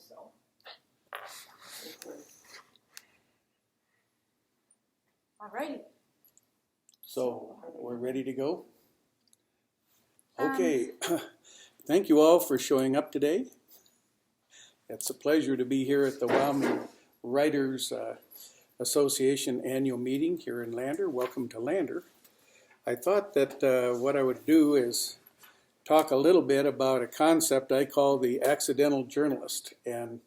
so. Alrighty. So we're ready to go? Okay. Thank you all for showing up today. It's a pleasure to be here at the Wyoming Writers Association annual meeting here in Lander. Welcome to Lander. I thought that what I would do is talk a little bit about a concept I call the accidental journalist. And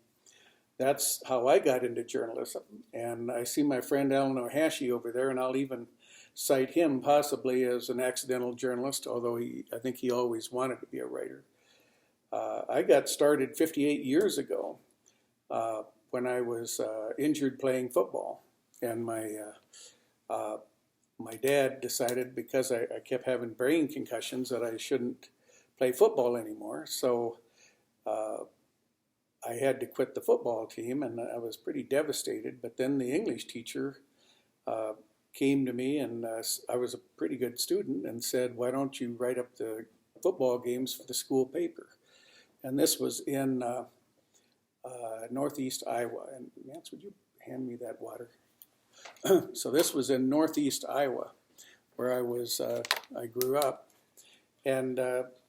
that's how I got into journalism. And I see my friend Alan Ohashi over there, and I'll even cite him possibly as an accidental journalist, although I think he always wanted to be a writer. I got started 58 years ago when I was injured playing football. And my dad decided, because I kept having brain concussions, that I shouldn't play football anymore. So I had to quit the football team, and I was pretty devastated. But then the English teacher came to me, and I was a pretty good student, and said, "Why don't you write up the football games for the school paper?" And this was in northeast Iowa. And Nance, would you hand me that water? So this was in northeast Iowa, where I grew up, and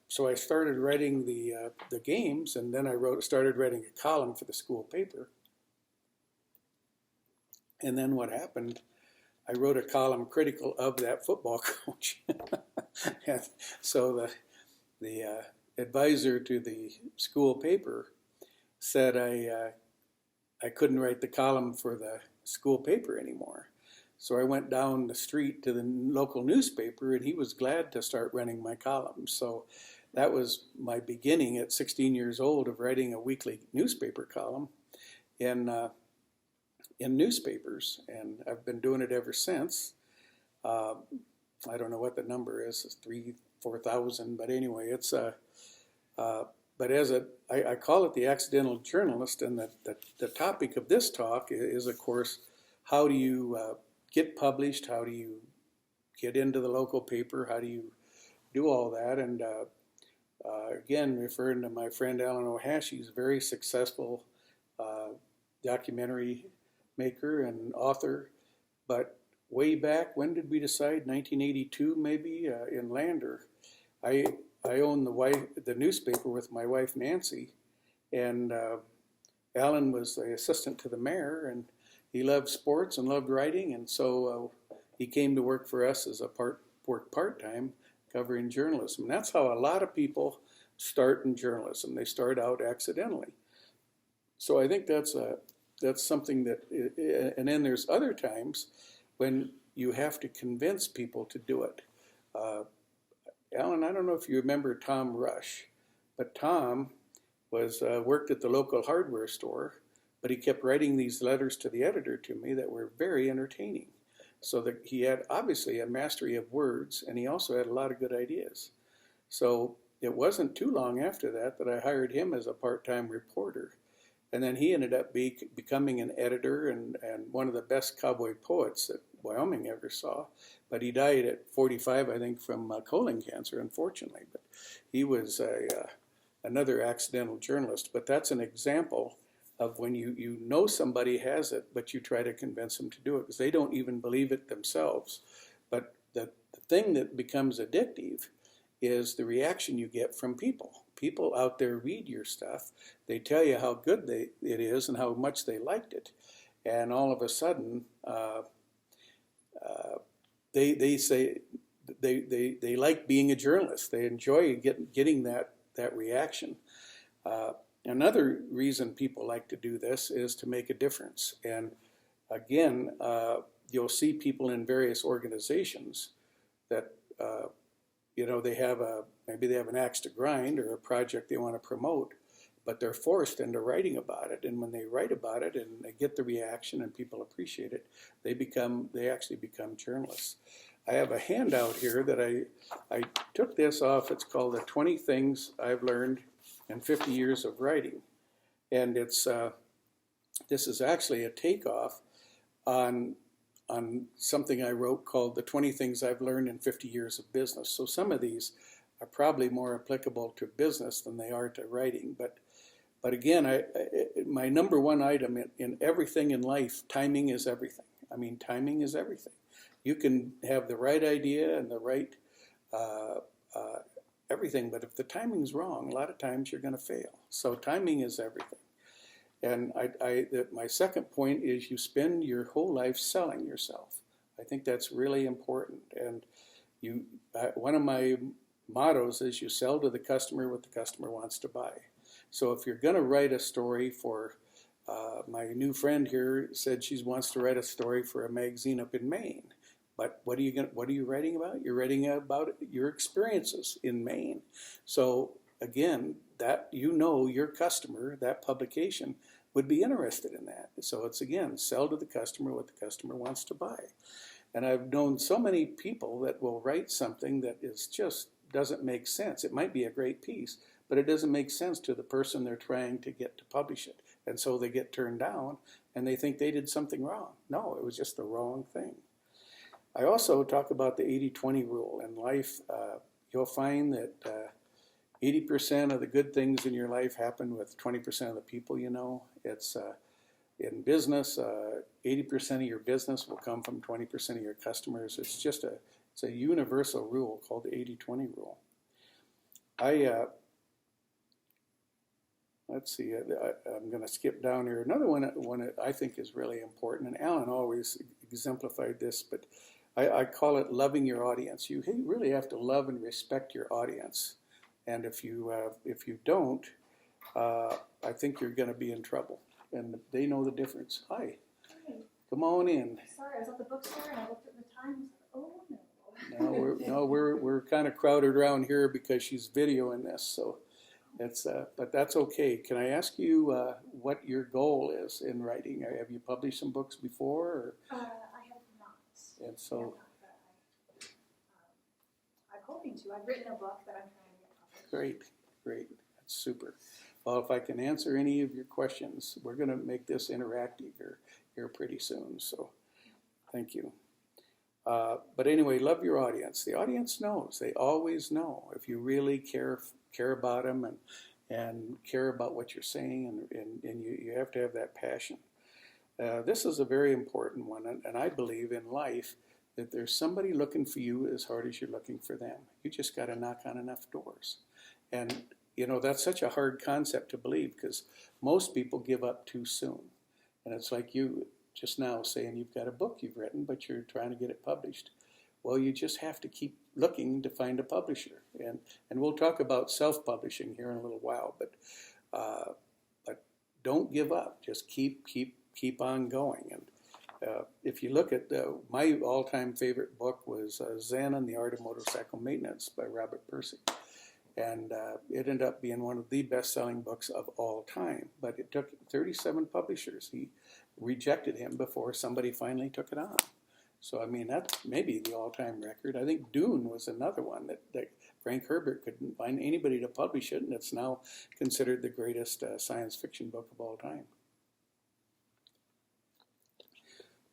so I started writing the games, and then I started writing a column for the school paper. And then what happened? I wrote a column critical of that football coach. And so the advisor to the school paper said I couldn't write the column for the school paper anymore. So I went down the street to the local newspaper, and he was glad to start running my column. So that was my beginning at 16 years old of writing a weekly newspaper column in newspapers, and I've been doing it ever since. I don't know what the number is, it's 4,000, but anyway, it's but I call it the accidental journalist, and the topic of this talk is, of course, how do you get published, how do you get into the local paper, how do you do all that, and again, referring to my friend Alan Ohashi, he's a very successful documentary maker and author, but way back, when did we decide? 1982 maybe, in Lander. I owned the newspaper with my wife Nancy, and Alan was the assistant to the mayor, and he loved sports and loved writing, and so he came to work for us as part-time covering journalism. And that's how a lot of people start in journalism. They start out accidentally. So I think that's something that, and then there's other times when you have to convince people to do it. Alan, I don't know if you remember Tom Rush, but Tom worked at the local hardware store, but he kept writing these letters to the editor to me that were very entertaining. So that he had obviously a mastery of words, and he also had a lot of good ideas. So it wasn't too long after that I hired him as a part-time reporter. And then he ended up becoming an editor and one of the best cowboy poets that Wyoming ever saw. But he died at 45, I think, from colon cancer, unfortunately. But he was another accidental journalist. But that's an example of when you know somebody has it, but you try to convince them to do it, because they don't even believe it themselves. But the thing that becomes addictive is the reaction you get from people. People out there read your stuff. They tell you how good it is and how much they liked it. And all of a sudden, they say they like being a journalist. They enjoy getting that reaction. Another reason people like to do this is to make a difference. And again, you'll see people in various organizations that maybe they have an axe to grind or a project they want to promote, but they're forced into writing about it. And when they write about it and they get the reaction and people appreciate it, they actually become journalists. I have a handout here that I took this off. It's called the 20 Things I've Learned in 50 Years of Writing. And this is actually a takeoff on something I wrote called the 20 Things I've Learned in 50 Years of Business. So some of these are probably more applicable to business than they are to writing, but But again, my number one item in everything in life, timing is everything. I mean, timing is everything. You can have the right idea and the right uh, uh, everything, but if the timing's wrong, a lot of times you're going to fail. So timing is everything. And my second point is you spend your whole life selling yourself. I think that's really important. And one of my mottos is you sell to the customer what the customer wants to buy. So if you're going to write a story for, my new friend here said she wants to write a story for a magazine up in Maine. But what are you writing about? You're writing about your experiences in Maine. So again, that your customer, that publication, would be interested in that. So it's again, sell to the customer what the customer wants to buy. And I've known so many people that will write something that is just doesn't make sense. It might be a great piece, but it doesn't make sense to the person they're trying to get to publish it. And so they get turned down and they think they did something wrong. No, it was just the wrong thing. I also talk about the 80-20 rule in life. You'll find that 80% of the good things in your life happen with 20% of the people you know. It's in business, 80% of your business will come from 20% of your customers. It's a universal rule called the 80-20 rule. Let's see, I'm going to skip down here. Another one that I think is really important, and Alan always exemplified this, but I call it loving your audience. You really have to love and respect your audience. And if you don't, I think you're going to be in trouble. And they know the difference. Hi. Come on in. Sorry, I was at the bookstore and I looked at the time and said, oh no. We're kind of crowded around here because she's videoing this, so it's but that's okay. Can I ask you what your goal is in writing? Have you published some books before? Or? I have not. And so. I'm hoping to. I've written a book that I'm trying to get published. Great. That's super. Well, if I can answer any of your questions, we're going to make this interactive here pretty soon. So, thank you. But anyway, love your audience. The audience knows. They always know if you really care about them and care about what you're saying, and you have to have that passion. This is a very important one, and I believe in life that there's somebody looking for you as hard as you're looking for them. You just got to knock on enough doors. And that's such a hard concept to believe because most people give up too soon. And it's like you just now saying you've got a book you've written, but you're trying to get it published. Well, you just have to keep looking to find a publisher. And we'll talk about self-publishing here in a little while, but don't give up. Just keep on going. And if you look at my all-time favorite book was Zen and the Art of Motorcycle Maintenance by Robert Percy. And it ended up being one of the best-selling books of all time. But it took 37 publishers. He rejected him before somebody finally took it on. So, I mean, that's maybe the all-time record. I think Dune was another one that Frank Herbert couldn't find anybody to publish it, and it's now considered the greatest science fiction book of all time.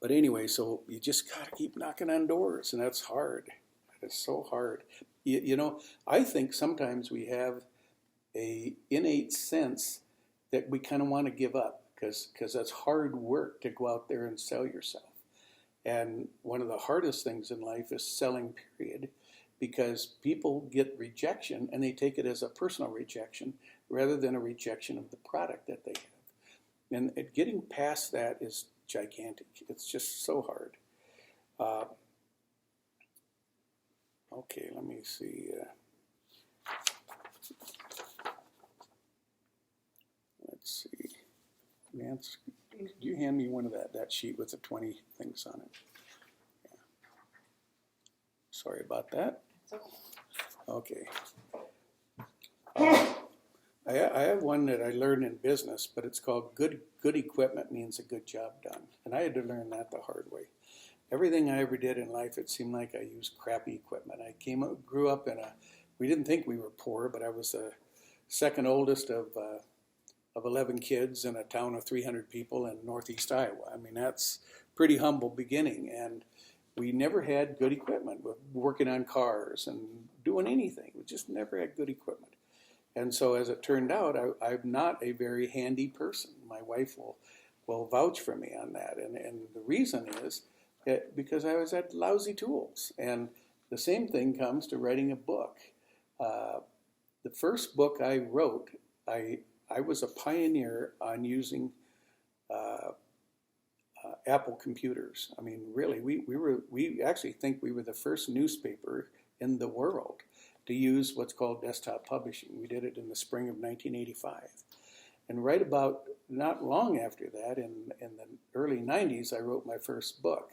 But anyway, so you just got to keep knocking on doors, and that's hard. It's so hard. I think sometimes we have a innate sense that we kind of want to give up because that's hard work to go out there and sell yourself. And one of the hardest things in life is selling, period, because people get rejection and they take it as a personal rejection rather than a rejection of the product that they have. And getting past that is gigantic. It's just so hard. Okay, let me see. Let's see. Nance, could you hand me one of that sheet with the 20 things on it? Yeah. Sorry about that. Okay. I have one that I learned in business, but it's called good equipment means a good job done. And I had to learn that the hard way. Everything I ever did in life, it seemed like I used crappy equipment. I grew up we didn't think we were poor, but I was the second oldest of 11 kids in a town of 300 people in northeast Iowa. I mean, that's pretty humble beginning. And we never had good equipment. We're working on cars and doing anything. We just never had good equipment. And so as it turned out, I'm not a very handy person. My wife will vouch for me on that. And the reason is that because I was at lousy tools. And the same thing comes to writing a book. The first book I wrote, I was a pioneer on using Apple computers. I mean, really, we actually think we were the first newspaper in the world to use what's called desktop publishing. We did it in the spring of 1985. And right about not long after that, in the early 90s, I wrote my first book.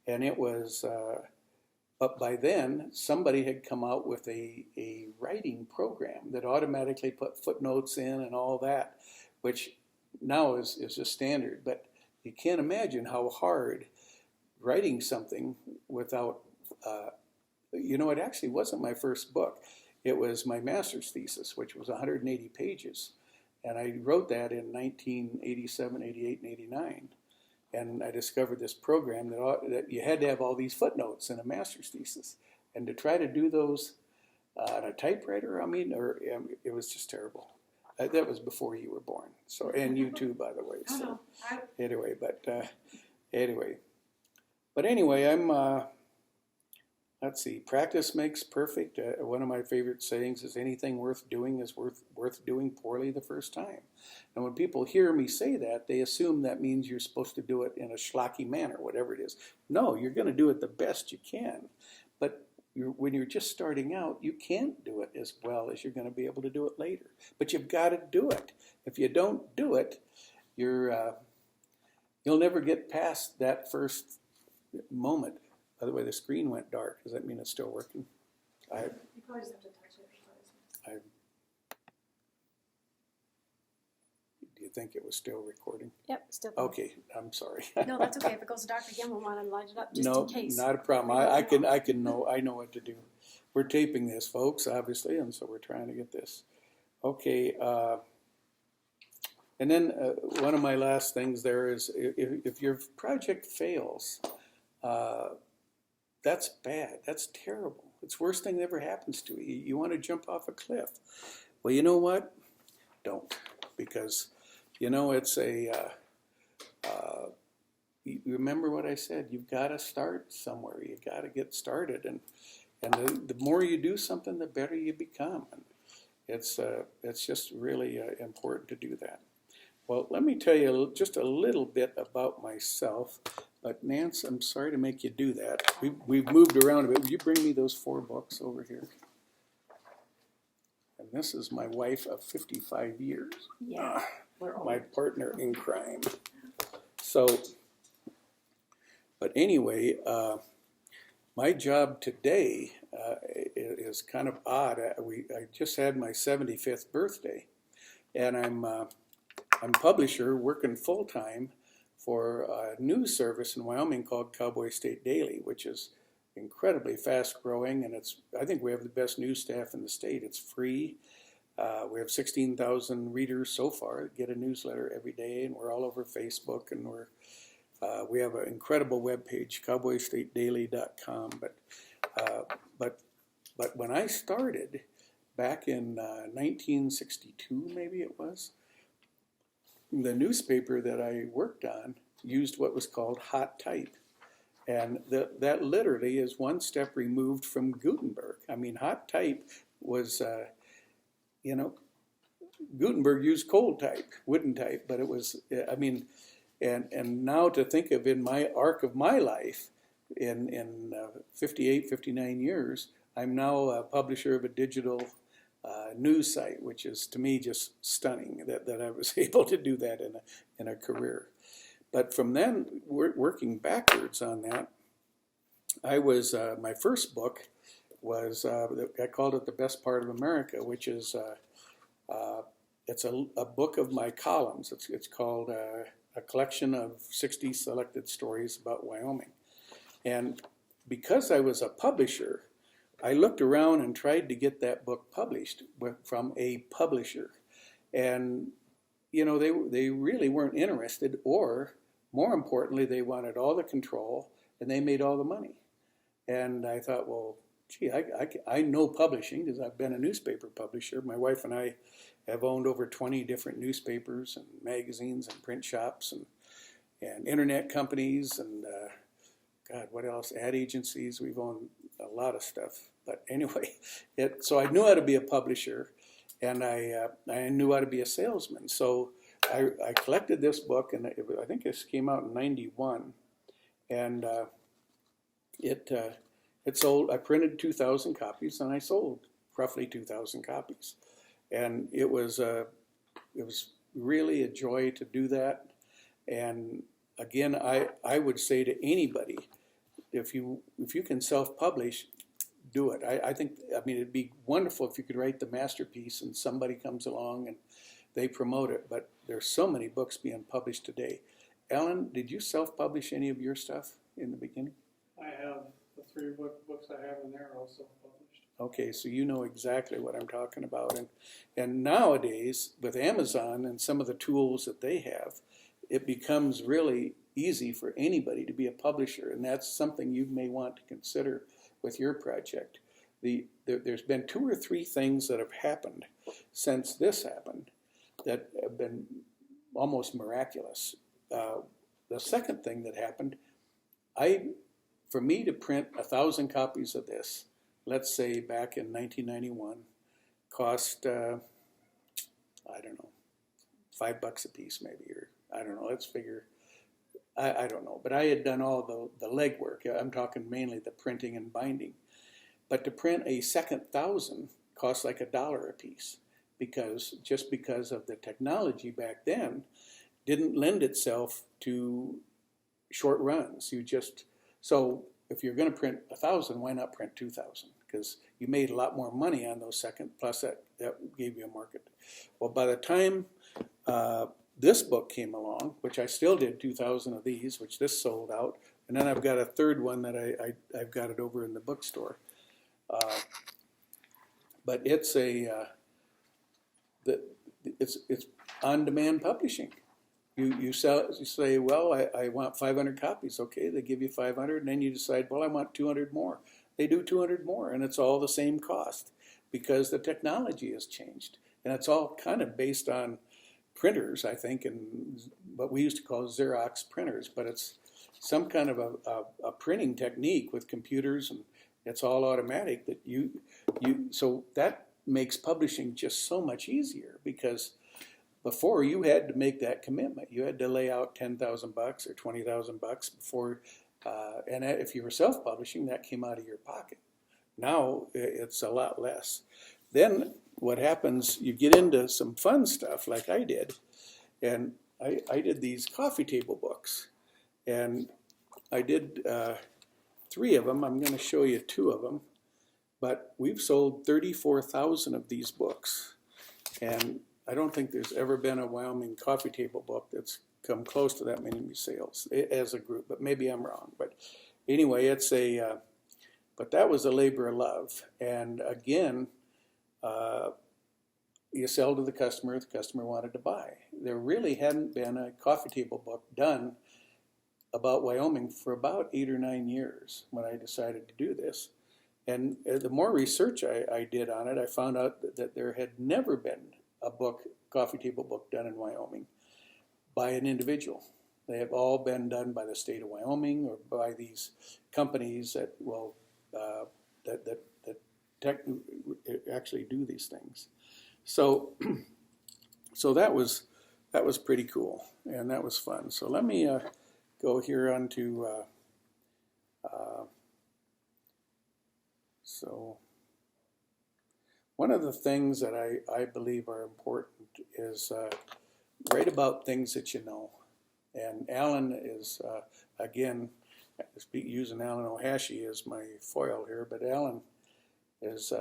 And it was, but by then, somebody had come out with a writing program that automatically put footnotes in and all that, which now is just standard. But you can't imagine how hard writing something without, it actually wasn't my first book. It was my master's thesis, which was 180 pages. And I wrote that in 1987, 88, and 89. And I discovered this program that you had to have all these footnotes in a master's thesis. And to try to do those on a typewriter, it was just terrible. That was before you were born. So, and you too, by the way. So, anyway, I'm, let's see, practice makes perfect. One of my favorite sayings is anything worth doing is worth doing poorly the first time. And when people hear me say that, they assume that means you're supposed to do it in a schlocky manner, whatever it is. No, you're going to do it the best you can. But when you're just starting out, you can't do it as well as you're going to be able to do it later. But you've got to do it. If you don't do it, you'll never get past that first moment. By the way, the screen went dark. Does that mean it's still working? You probably just have to touch it. Do you think it was still recording? Yep, still. Okay, I'm sorry. No, that's okay. If it goes dark again, we'll want to light it up just No, in case. not a problem. I know what to do. We're taping this, folks, obviously, and so we're trying to get this. Okay, and then one of my last things there is if your project fails, that's bad. That's terrible. It's the worst thing that ever happens to you. You want to jump off a cliff. Well, you know what? Don't. Because, it's you remember what I said. You've got to start somewhere. You've got to get started. And the more you do something, the better you become. And it's just really important to do that. Well, let me tell you just a little bit about myself. But Nance, I'm sorry to make you do that. We've moved around a bit. Will you bring me those 4 books over here? And this is my wife of 55 years. Yeah, my partner in crime. So, but anyway, my job today is kind of odd. I just had my 75th birthday, and I'm publisher working full time for a news service in Wyoming called Cowboy State Daily, which is incredibly fast growing, and I think we have the best news staff in the state. It's free. We have 16,000 readers so far that get a newsletter every day, and we're all over Facebook, and we have an incredible webpage, cowboystatedaily.com. But when I started back in 1962, maybe it was, the newspaper that I worked on used what was called hot type. And that literally is one step removed from Gutenberg. I mean, hot type was, Gutenberg used cold type, wooden type, but it was, and now to think of in my arc of my life, in 58, 59 years, I'm now a publisher of a digital news site, which is to me just stunning that I was able to do that in a career. But from then, working backwards on that, I was my first book was I called it The Best Part of America, which is it's a book of my columns. It's called a collection of 60 selected stories about Wyoming, and because I was a publisher, I looked around and tried to get that book published from a publisher. And, they really weren't interested, or more importantly, they wanted all the control and they made all the money. And I thought, well, gee, I know publishing because I've been a newspaper publisher. My wife and I have owned over 20 different newspapers and magazines and print shops and internet companies and God, what else? Ad agencies. We've owned a lot of stuff. But anyway, so I knew how to be a publisher, and I knew how to be a salesman. So I collected this book, and I think this came out in '91, and it sold. I printed 2,000 copies, and I sold roughly 2,000 copies, and it was really a joy to do that. And again, I would say to anybody, if you can self-publish, do it. I mean, it'd be wonderful if you could write the masterpiece and somebody comes along and they promote it, but there's so many books being published today. Alan, did you self-publish any of your stuff in the beginning? I have the 3 books I have in there are all self-published. Okay, so you know exactly what I'm talking about. And nowadays, with Amazon and some of the tools that they have, it becomes really easy for anybody to be a publisher, and that's something you may want to consider with your project. There's been 2 or 3 things that have happened since this happened that have been almost miraculous. The second thing that happened, for me to print 1,000 copies of this, let's say back in 1991, cost, I don't know, $5 a piece maybe, or I don't know, let's figure, I don't know. But I had done all the legwork. I'm talking mainly the printing and binding. But to print a second 1,000 costs like $1 a piece, because of the technology back then didn't lend itself to short runs. So if you're going to print 1,000, why not print 2,000? Because you made a lot more money on those second, plus that gave you a market. Well, by the time this book came along, which I still did 2,000 of these, which this sold out, and then I've got a third one that I've got it over in the bookstore. But it's it's on-demand publishing. You say, well, I want 500 copies. Okay, they give you 500, and then you decide, well, I want 200 more. They do 200 more, and it's all the same cost because the technology has changed, and it's all kind of based on printers, I think, and what we used to call Xerox printers, but it's some kind of a printing technique with computers, and it's all automatic. So that makes publishing just so much easier, because before you had to make that commitment. You had to lay out $10,000 or $20,000 before, and if you were self-publishing, that came out of your pocket. Now it's a lot less. Then what happens, you get into some fun stuff like I did, and I did these coffee table books, and I did 3 of them. I'm going to show you 2 of them, but we've sold 34,000 of these books, and I don't think there's ever been a Wyoming coffee table book that's come close to that many sales as a group, but maybe I'm wrong. But anyway, but that was a labor of love. And again, you sell to the customer wanted to buy. There really hadn't been a coffee table book done about Wyoming for about 8 or 9 years when I decided to do this. And the more research I did on it, I found out that there had never been a coffee table book done in Wyoming by an individual. They have all been done by the state of Wyoming or by these companies that will actually do these things. So that was pretty cool, and that was fun. So let me go here onto so. One of the things that I believe are important is write about things that you know. And Alan is, again, using Alan Ohashi as my foil here, but Alan is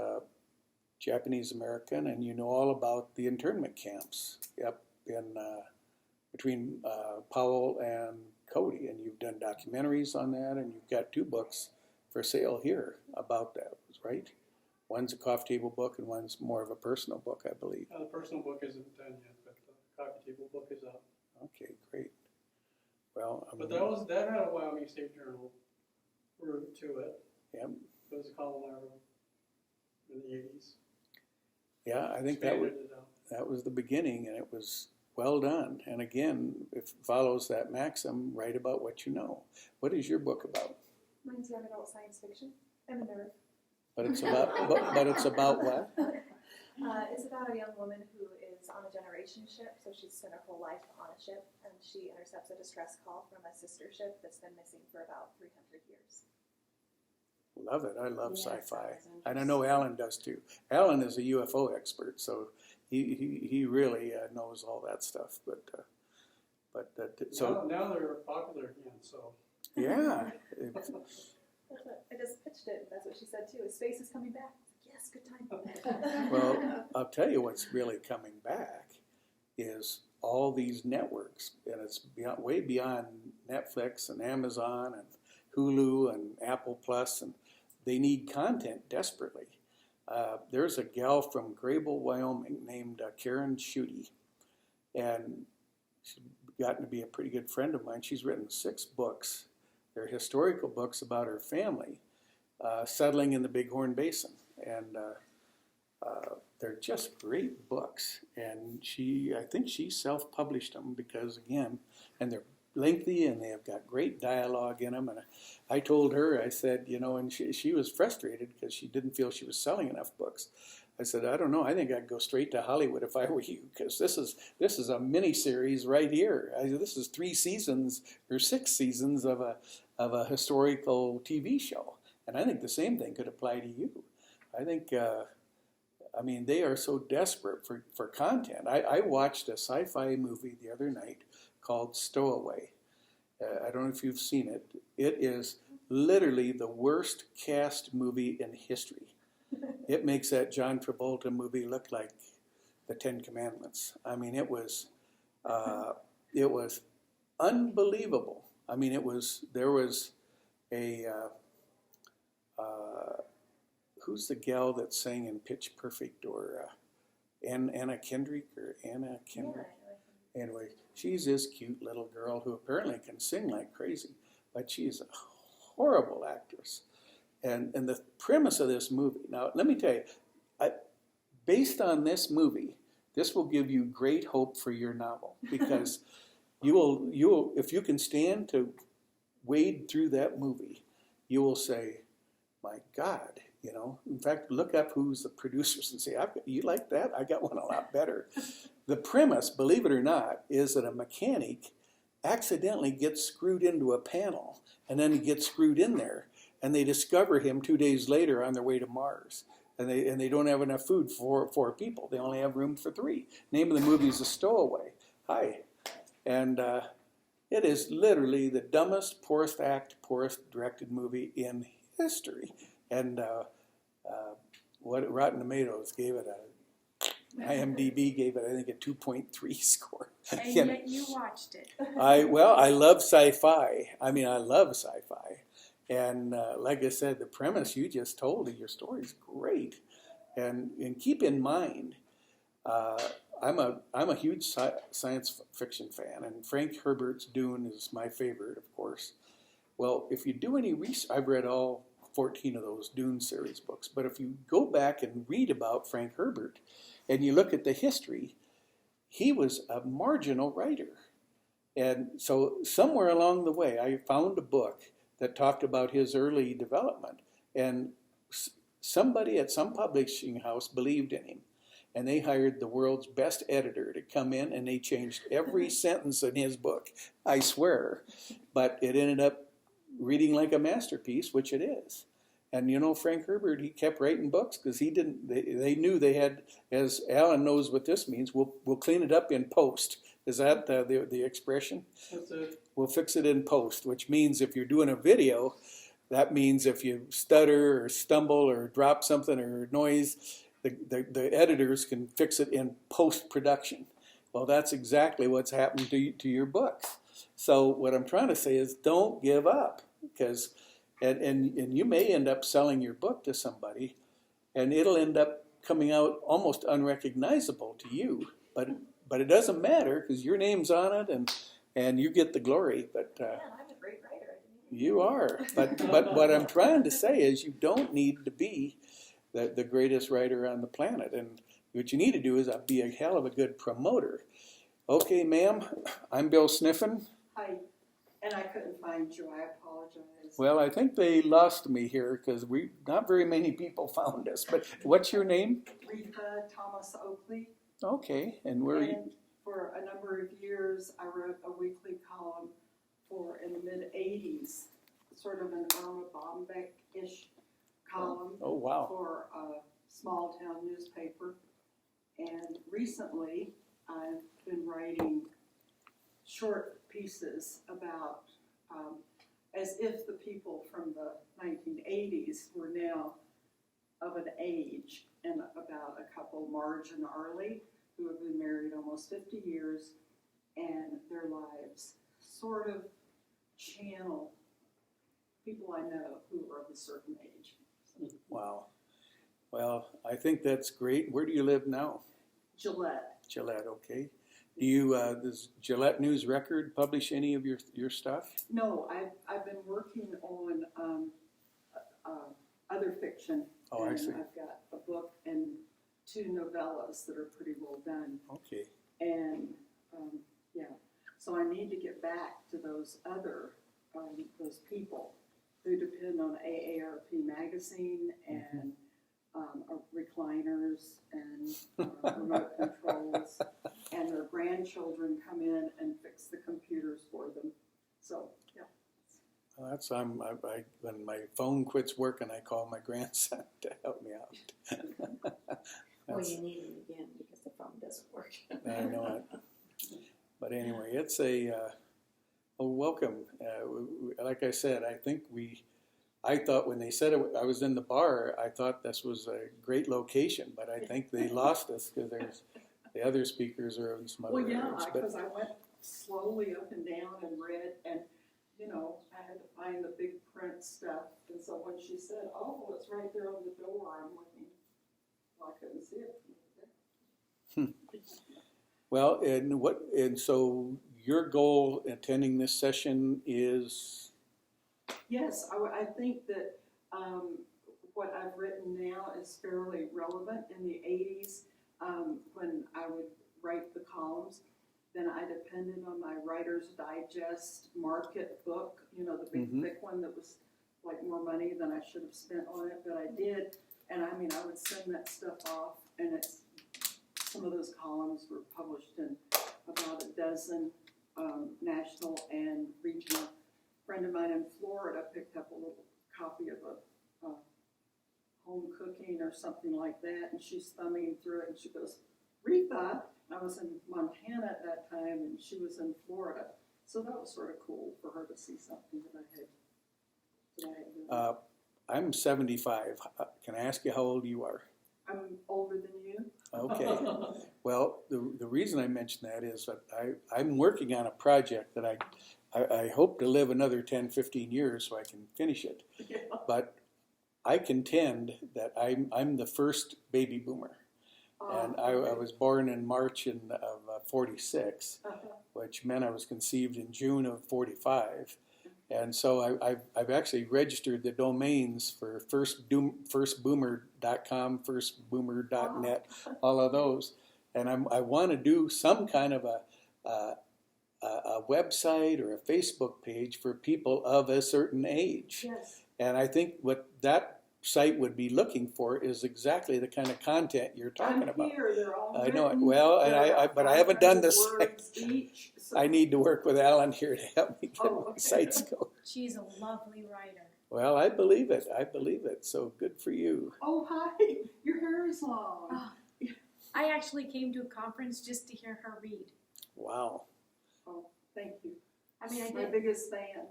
Japanese American, and you know all about the internment camps up in between Powell and Cody, and you've done documentaries on that, and you've got 2 books for sale here about that, right? One's a coffee table book, and one's more of a personal book, I believe. The personal book isn't done yet, but the coffee table book is up. Okay, great. Well, but that had a Wyoming State Journal root to it. Yeah. physical in the 80s. Yeah, I think that was the beginning, and it was well done. And again, it follows that maxim: write about what you know. What is your book about? Mine's young adult science fiction. I'm a nerd. But it's about but it's about what? It's about a young woman who is on a generation ship, so she's spent her whole life on a ship, and she intercepts a distress call from a sister ship that's been missing for about 300 years. Love it. I love Yeah, sci-fi, sounds and I know Alan does too. Alan is a UFO expert, so he really knows all that stuff. So now they're popular again. So yeah. That's what I just pitched it. That's what she said too. Space is coming back. Yes, good time. Well, I'll tell you what's really coming back is all these networks, and it's way beyond Netflix and Amazon and Hulu and Apple Plus, and they need content desperately. There's a gal from Grable, Wyoming named Karen Schutte, and she's gotten to be a pretty good friend of mine. She's written 6 books. They're historical books about her family settling in the Bighorn Basin, and they're just great books. And I think she self-published them because, again, and they're lengthy and they have got great dialogue in them. And I told her, I said, and she was frustrated because she didn't feel she was selling enough books. I said, I don't know. I think I'd go straight to Hollywood if I were you, because this is a mini series right here. This is 3 seasons or 6 seasons of a historical TV show, and I think the same thing could apply to you. I think, they are so desperate for content. I watched a sci-fi movie the other night called Stowaway. I don't know if you've seen it. It is literally the worst cast movie in history. It makes that John Travolta movie look like the 10 Commandments. It was unbelievable. There was a, who's the gal that sang in Pitch Perfect, or Anna Kendrick, or Anna Kendrick? Yeah. Anyway, she's this cute little girl who apparently can sing like crazy, but she's a horrible actress. And the premise of this movie, now let me tell you, based on this movie, this will give you great hope for your novel, because you will, if you can stand to wade through that movie, you will say, my God, In fact, look up who's the producers and say, you like that? I got one a lot better. The premise, believe it or not, is that a mechanic accidentally gets screwed into a panel, and then he gets screwed in there, and they discover him 2 days later on their way to Mars. And they don't have enough food for 4 people. They only have room for 3. Name of the movie is A Stowaway. Hi. And it is literally the dumbest, poorest directed movie in history. And Rotten Tomatoes gave it IMDb gave it, I think, a 2.3 score. And yet you watched it. I love sci-fi. I love sci-fi. And like I said, the premise you just told of your story is great. And keep in mind, I'm a huge science fiction fan, and Frank Herbert's Dune is my favorite, of course. Well, if you do any research, I've read all 14 of those Dune series books, but if you go back and read about Frank Herbert, and you look at the history, he was a marginal writer. And so somewhere along the way, I found a book that talked about his early development. And somebody at some publishing house believed in him. And they hired the world's best editor to come in, and they changed every sentence in his book, I swear. But it ended up reading like a masterpiece, which it is. And Frank Herbert, he kept writing books because they knew they had, as Alan knows what this means, we'll clean it up in post. Is that the expression? That's it. We'll fix it in post, which means if you're doing a video, that means if you stutter or stumble or drop something or noise, the editors can fix it in post-production. Well, that's exactly what's happened to your books. So what I'm trying to say is don't give up, because and you may end up selling your book to somebody, and it'll end up coming out almost unrecognizable to you. But it doesn't matter, because your name's on it, and you get the glory. But I'm a great writer. You are, but what I'm trying to say is you don't need to be the greatest writer on the planet, and what you need to do is be a hell of a good promoter. Okay, ma'am, I'm Bill Sniffin. Hi, and I couldn't find you. I apologize. Well, I think they lost me here because not very many people found us. But what's your name? Rita Thomas Oakley. Okay, and where are you? And for a number of years, I wrote a weekly column in the mid-'80s, sort of an Irma Bombeck-ish column Oh, wow. for a small town newspaper. And recently, I've been writing short pieces about as if the people from the 1980s were now of an age, and about a couple, Marge and Arlie, who have been married almost 50 years, and their lives sort of channel people I know who are of a certain age. Wow. Well, I think that's great. Where do you live now? Gillette. Gillette, okay. Does Gillette News Record publish any of your stuff? No, I've been working on other fiction. Oh, I see. I've got a book and 2 novellas that are pretty well done. Okay. And yeah, so I need to get back to those people who depend on AARP magazine and recliners and remote controls, and their grandchildren come in and fix the computers for them. So yeah. Well, when my phone quits working, I call my grandson to help me out. Well, you need it again because the phone doesn't work. I know it. But anyway, it's welcome. Like I said, I thought when they said I was in the bar, I thought this was a great location, but I think they lost us because the other speakers are in some other Well, yeah, areas. because I went slowly up and down and read, and I had to find the big print stuff. And so when she said, "Oh, it's right there on the door," I'm looking. Well, I couldn't see it. Well, and so your goal attending this session is? Yes, I think that what I've written now is fairly relevant. In the 80s, when I would write the columns, then I depended on my Writer's Digest market book, the big thick one that was like more money than I should have spent on it, but I did. And I would send that stuff off, and some of those columns were published in about a dozen national and regional. A friend of mine in Florida picked up a little copy of a home cooking or something like that, and she's thumbing through it, and she goes, "Rita," I was in Montana at that time, and she was in Florida, so that was sort of cool for her to see something that I had done. I'm 75. Can I ask you how old you are? I'm older than you. Okay. Well, the reason I mention that is that I'm working on a project that I hope to live another 10, 15 years so I can finish it. Yeah. But I contend that I'm the first baby boomer. And I was born in March of 46, which meant I was conceived in June of 45. And so I've actually registered the domains for firstboomer.com, firstboomer.net, all of those. And I want to do some kind of a website or a Facebook page for people of a certain age. Yes. And I think what that site would be looking for is exactly the kind of content you're talking about. Here, they're all I know it written. well, and but I haven't done this. Words each, so. I need to work with Alan here to help me get Oh, my okay. sites going. She's a lovely writer. Well, I believe it. I believe it. So good for you. Oh, hi. Your hair is long. Oh, I actually came to a conference just to hear her read. Wow. Oh, thank you. I mean, I My did. biggest fan.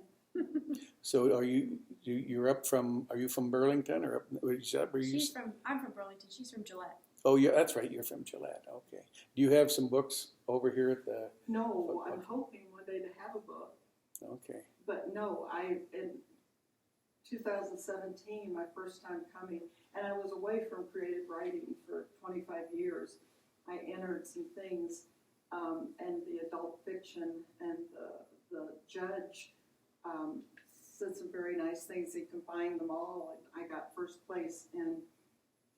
So are you from Burlington or is that where you? I'm from Burlington. She's from Gillette. Oh, yeah, that's right. You're from Gillette. Okay. Do you have some books over here at the? No, I'm hoping one day to have a book. Okay. But no, in 2017, my first time coming, and I was away from creative writing for 25 years. I entered some things, and the adult fiction, and the judge said some very nice things. He combined them all, and I got first place in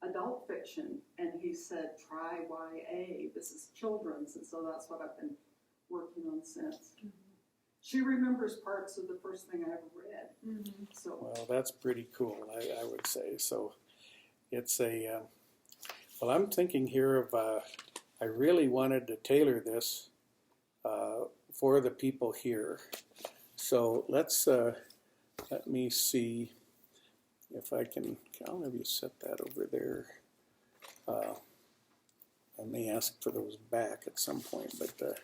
adult fiction. And he said, try YA. This is children's, and so that's what I've been working on since. She remembers parts of the first thing I ever read. So Well, that's pretty cool, I would say. So it's a, well, I'm thinking here of, I really wanted to tailor this for the people here. So let me see if I can, I'll maybe set that over there. I may ask for those back at some point, but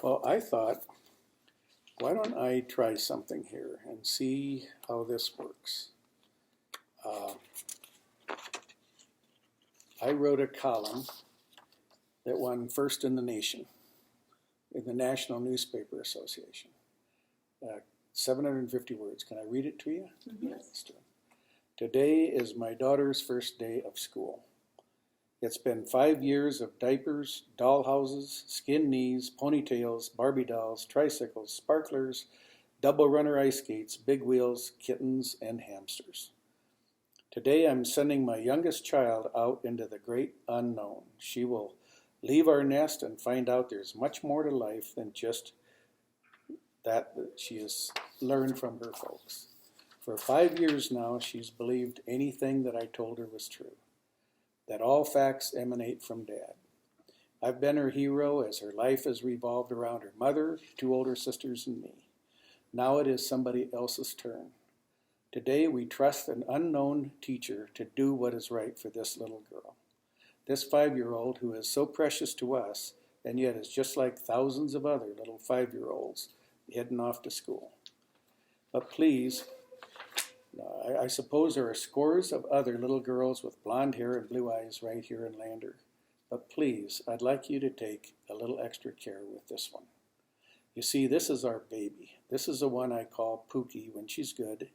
well, I thought, why don't I try something here and see how this works? I wrote a column that won first in the nation in the National Newspaper Association. 750 words. Can I read it to you? yes. Let's do it. Today is my daughter's first day of school. It's been 5 years of diapers, dollhouses, skin knees, ponytails, Barbie dolls, tricycles, sparklers, double runner ice skates, big wheels, kittens, and hamsters. Today I'm sending my youngest child out into the great unknown. She will leave our nest and find out there's much more to life than just that she has learned from her folks. For 5 years now, she's believed anything that I told her was true, that all facts emanate from Dad. I've been her hero as her life has revolved around her mother, 2 older sisters, and me. Now it is somebody else's turn. Today we trust an unknown teacher to do what is right for this little girl. This 5-year-old who is so precious to us and yet is just like thousands of other little 5-year-olds heading off to school. But please, I suppose there are scores of other little girls with blonde hair and blue eyes right here in Lander. But please, I'd like you to take a little extra care with this one. You see, this is our baby. This is the one I call Pookie when she's good,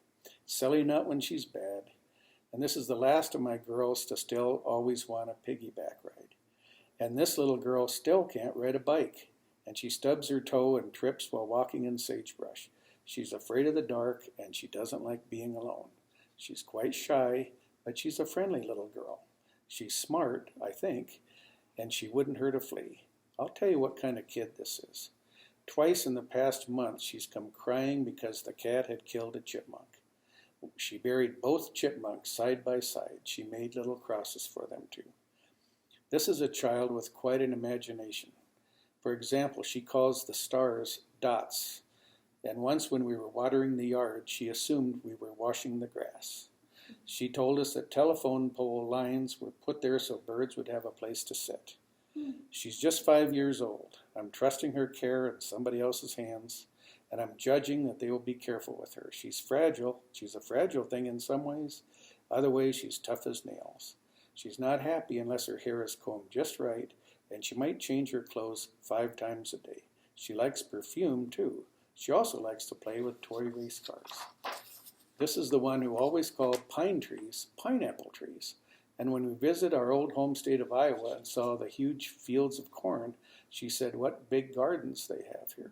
Silly Nut when she's bad, and this is the last of my girls to still always want a piggyback ride. And this little girl still can't ride a bike, and she stubs her toe and trips while walking in sagebrush. She's afraid of the dark, and she doesn't like being alone. She's quite shy, but she's a friendly little girl. She's smart, I think, and she wouldn't hurt a flea. I'll tell you what kind of kid this is. Twice in the past month, she's come crying because the cat had killed a chipmunk. She buried both chipmunks side by side. She made little crosses for them too. This is a child with quite an imagination. For example, she calls the stars dots. And once when we were watering the yard, she assumed we were washing the grass. She told us that telephone pole lines were put there so birds would have a place to sit. She's just 5 years old. I'm trusting her care in somebody else's hands, and I'm judging that they will be careful with her. She's fragile. She's a fragile thing in some ways. Other ways, she's tough as nails. She's not happy unless her hair is combed just right, and she might change her clothes 5 times a day. She likes perfume, too. She also likes to play with toy race cars. This is the one who always called pine trees pineapple trees. And when we visited our old home state of Iowa and saw the huge fields of corn, she said, "What big gardens they have here."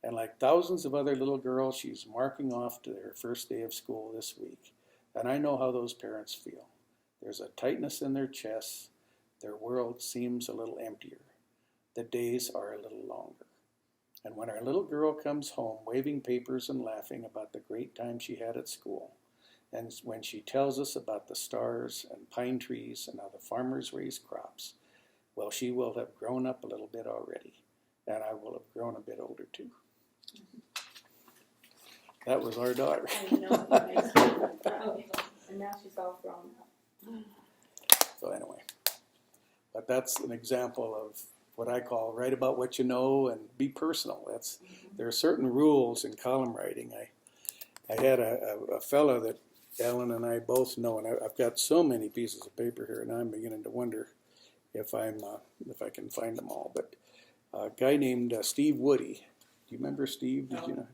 And like thousands of other little girls, she's marking off to her first day of school this week. And I know how those parents feel. There's a tightness in their chests. Their world seems a little emptier. The days are a little longer. And when our little girl comes home waving papers and laughing about the great time she had at school, and when she tells us about the stars and pine trees and how the farmers raise crops, well, she will have grown up a little bit already, and I will have grown a bit older too. That was our daughter. I know, it makes me proud. And now she's all grown up. So anyway, but that's an example of what I call write about what you know and be personal. There are certain rules in column writing. I had a fellow that Ellen and I both know, and I've got so many pieces of paper here, and I'm beginning to wonder if I can find them all. But a guy named Steve Woody. Do you remember Steve? Did you know?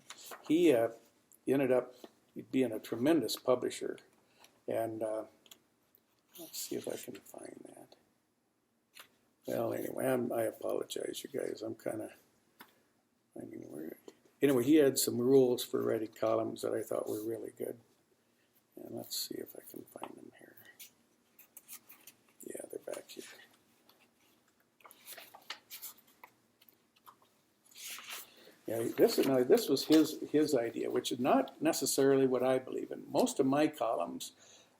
He ended up being a tremendous publisher. And let's see if I can find that. Well, anyway, I apologize, you guys. I'm kind of finding where. Anyway, he had some rules for writing columns that I thought were really good. And let's see if I can find them here. Yeah, they're back here. Yeah, this was his idea, which is not necessarily what I believe in. Most of my columns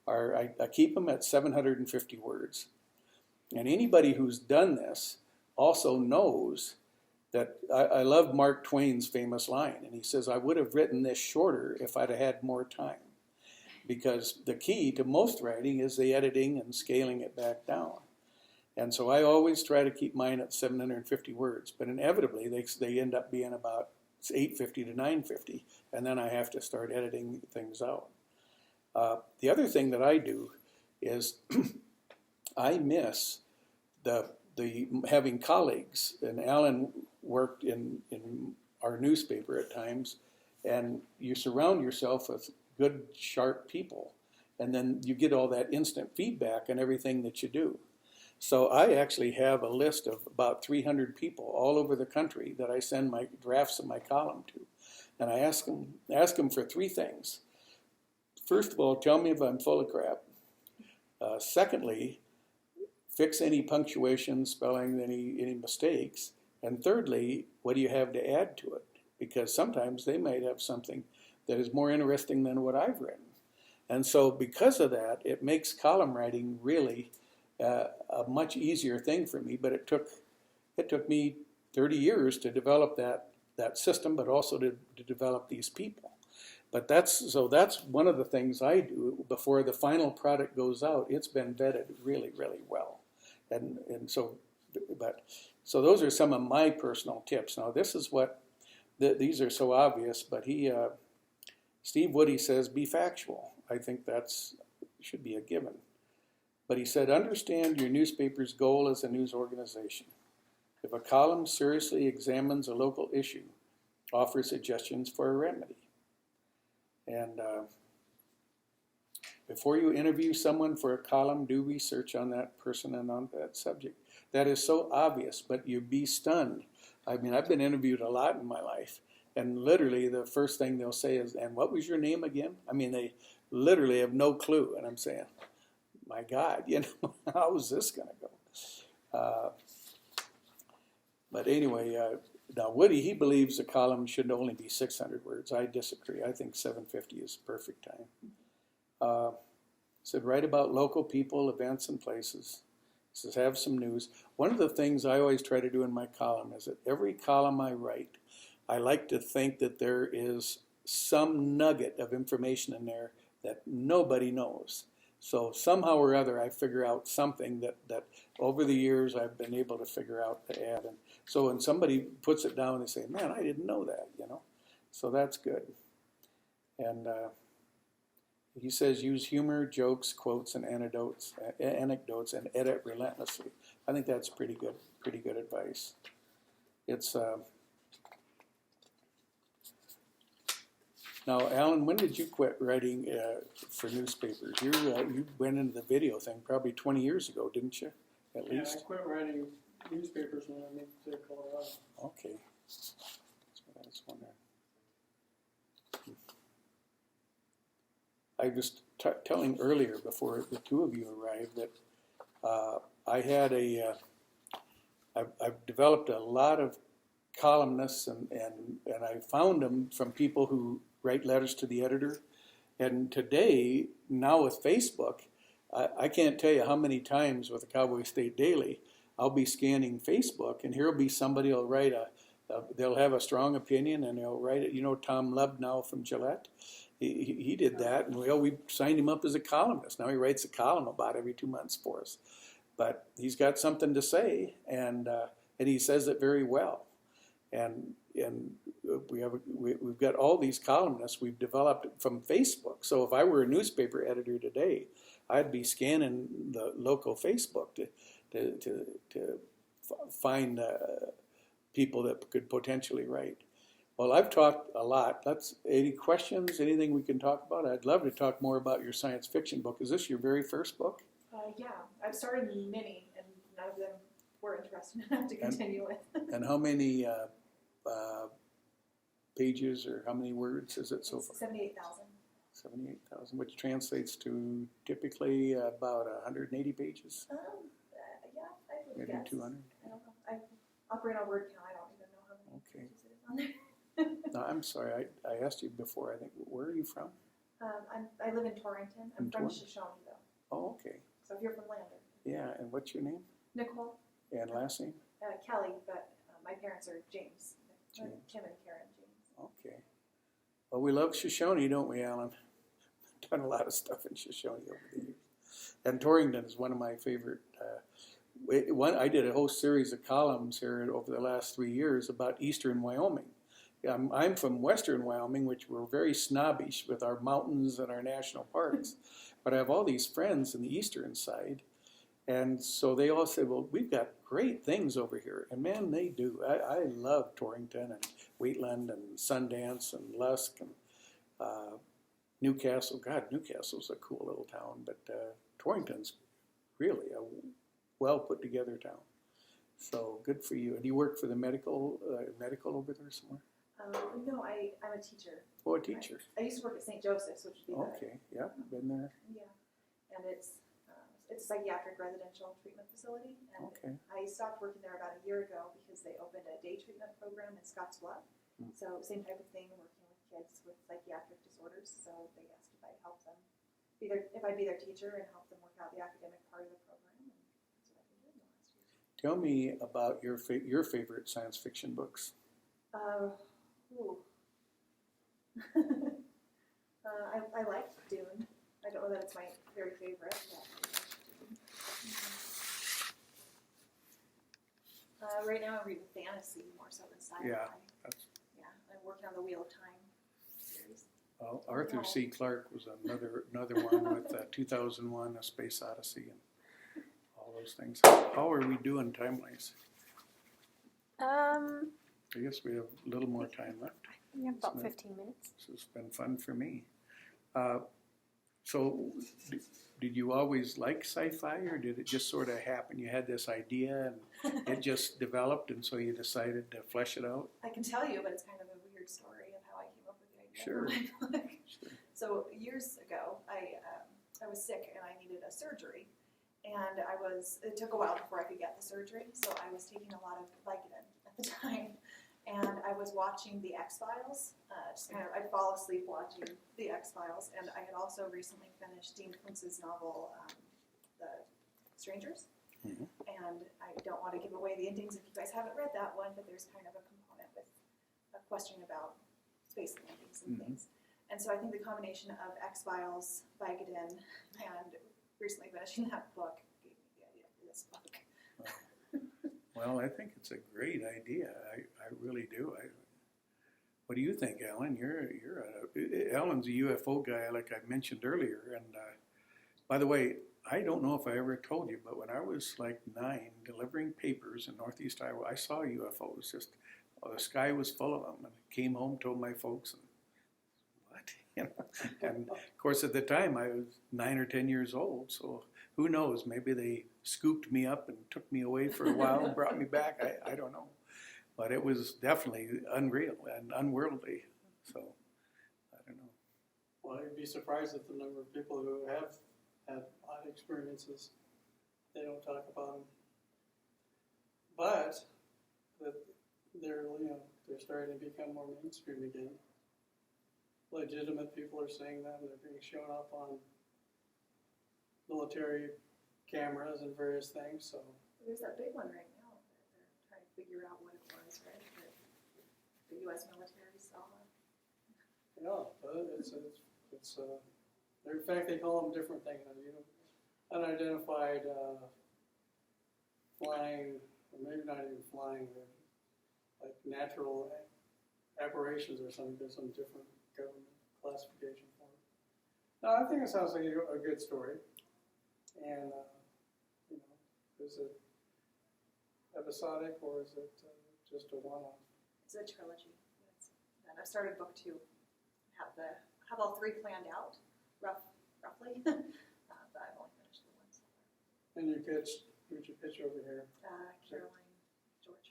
are, I keep them at 750 words. And anybody who's done this also knows that I love Mark Twain's famous line, and he says, I would have written this shorter if I'd have had more time. Because the key to most writing is the editing and scaling it back down. And so I always try to keep mine at 750 words, but inevitably they end up being about 850 to 950, and then I have to start editing things out. The other thing that I do is I miss the having colleagues, and Alan worked in our newspaper at times, and you surround yourself with good, sharp people, and then you get all that instant feedback on everything that you do. So I actually have a list of about 300 people all over the country that I send my drafts of my column to. And I ask them for three things. First of all, tell me if I'm full of crap. Secondly, fix any punctuation, spelling, any mistakes. And thirdly, what do you have to add to it? Because sometimes they might have something that is more interesting than what I've written. And so because of that, it makes column writing really a much easier thing for me, but it took me 30 years to develop that system, but also to develop these people. But that's one of the things I do before the final product goes out. It's been vetted really, really well, and so those are some of my personal tips. Now this is what these are so obvious, but Steve Woody says be factual. I think that's should be a given. But he said, understand your newspaper's goal as a news organization. If a column seriously examines a local issue, offer suggestions for a remedy. And before you interview someone for a column, do research on that person and on that subject. That is so obvious, but you'd be stunned. I mean, I've been interviewed a lot in my life, and literally the first thing they'll say is, and what was your name again? I mean, they literally have no clue, and I'm saying, my God, how is this going to go? But anyway, now Woody, he believes a column should only be 600 words. I disagree. I think 750 is perfect time. Said write about local people, events, and places. Says have some news. One of the things I always try to do in my column is that every column I write, I like to think that there is some nugget of information in there that nobody knows. So somehow or other, I figure out something that over the years I've been able to figure out to add. And so when somebody puts it down, they say, man, I didn't know that, So that's good. And he says use humor, jokes, quotes, and anecdotes, and edit relentlessly. I think that's pretty good advice. It's now, Alan, when did you quit writing for newspapers? You went into the video thing probably 20 years ago, didn't you? At least. Yeah, I quit writing newspapers when I moved to Colorado. Okay. That's what I was wondering. I was telling earlier before the two of you arrived that I had I've developed a lot of columnists and I found them from people who write letters to the editor. And today, now with Facebook, I can't tell you how many times with the Cowboy State Daily, I'll be scanning Facebook and here will be somebody who'll write they'll have a strong opinion and they'll write it. Tom Lubnow from Gillette, he did that, and we signed him up as a columnist. Now he writes a column about every 2 months for us. But he's got something to say, and he says it very well. And we've got all these columnists we've developed from Facebook. So if I were a newspaper editor today, I'd be scanning the local Facebook to find people that could potentially write. Well, I've talked a lot. Any questions, anything we can talk about? I'd love to talk more about your science fiction book. Is this your very first book? Yeah, I've started many, and none of them were interesting enough to continue with. And how many pages or how many words is it so far? 78,000. 78,000, which translates to typically about 180 pages, Yeah, I would maybe guess. 200. I don't know. I operate on word count. I don't even know how many Okay. pages it is on there. No, I'm sorry, I asked you before, I think, where are you from? I live in Torrington. I'm In from Torrington. Shoshone, though. Oh, okay. So if you're from Lander. Yeah, and what's your name Nicole, and last name? Kelly, but my parents are James. James. Kim and Karen James. Okay. Well, we love Shoshone, don't we, Alan? Done a lot of stuff in Shoshone over the years. And Torrington is one of my favorite. I did a whole series of columns here over the last 3 years about eastern Wyoming. I'm from western Wyoming, which we're very snobbish with our mountains and our national parks. But I have all these friends in the eastern side. And so they all said, well, we've got great things over here. And man, they do. I love Torrington and Wheatland and Sundance and Lusk and Newcastle. God, Newcastle's a cool little town. But Torrington's really a well put together town. So good for you. And you work for the medical over there somewhere? No, I'm a teacher. Oh, a teacher. I used to work at St. Joseph's, which would be Okay, yeah, been there. yeah, and it's a psychiatric residential treatment facility. And Okay. I stopped working there about a year ago because they opened a day treatment program in Scottsbluff. Hmm. So same type of thing, working with kids with psychiatric disorders. So they asked if I'd help them, if I'd be their teacher and help them work out the academic part of the program. And that's what I've been doing the last year. Tell me about your favorite science fiction books. Ooh. I like Dune. I don't know that it's my very favorite. But, right now I'm reading fantasy more so than sci-fi. Yeah, I'm working on the Wheel of Time series. well, Arthur C. Clarke was another one with 2001: A Space Odyssey and all those things. How are we doing time-wise? I guess we have a little more time left. We have about Isn't it? 15 minutes. This has been fun for me. So, did you always like sci-fi, or did it just sort of happen? You had this idea, and it just developed, and so you decided to flesh it out? I can tell you, but it's kind of a weird story of how I came up with the idea. Sure. For my book. Sure. So years ago, I was sick and I needed a surgery, and it took a while before I could get the surgery. So I was taking a lot of Vicodin at the time, and I was watching the X-Files. I'd fall asleep watching the X-Files, and I had also recently finished Dean Kuntz's novel, The Strangers. Mhm. And I don't want to give away the endings if you guys haven't read that one, but there's kind of a component with a question about space landings and Mhm. things. And so I think the combination of X-Files, Vicodin, and recently finishing that book gave me the idea for this book. Well, I think it's a great idea. I really do. What do you think, Alan? Alan's a UFO guy, like I mentioned earlier. And by the way, I don't know if I ever told you, but when I was like 9, delivering papers in Northeast Iowa, I saw UFOs. The sky was full of them. And I came home, told my folks, and what? And of course, at the time, I was 9 or 10 years old. So who knows? Maybe they scooped me up and took me away for a while and brought me back. I don't know. But it was definitely unreal and unworldly. So, I don't know. Well, you'd be surprised at the number of people who have had odd experiences. They don't talk about them. But that they're starting to become more mainstream again. Legitimate people are saying that, and they're being shown up on military cameras and various things. So There's that big one right now that they're trying to figure out what it was, right? That the U.S. military saw. yeah, but it's in fact they call them different things. Unidentified flying, or maybe not even flying, but like natural aberrations or something. There's some different government classification for it. No, I think it sounds like a good story. And, is it episodic or is it just a one-off. It's a trilogy. And I've started book 2. Have all 3 planned out, roughly. But I've only finished the one so far. And who'd you pitch over here? Caroline George.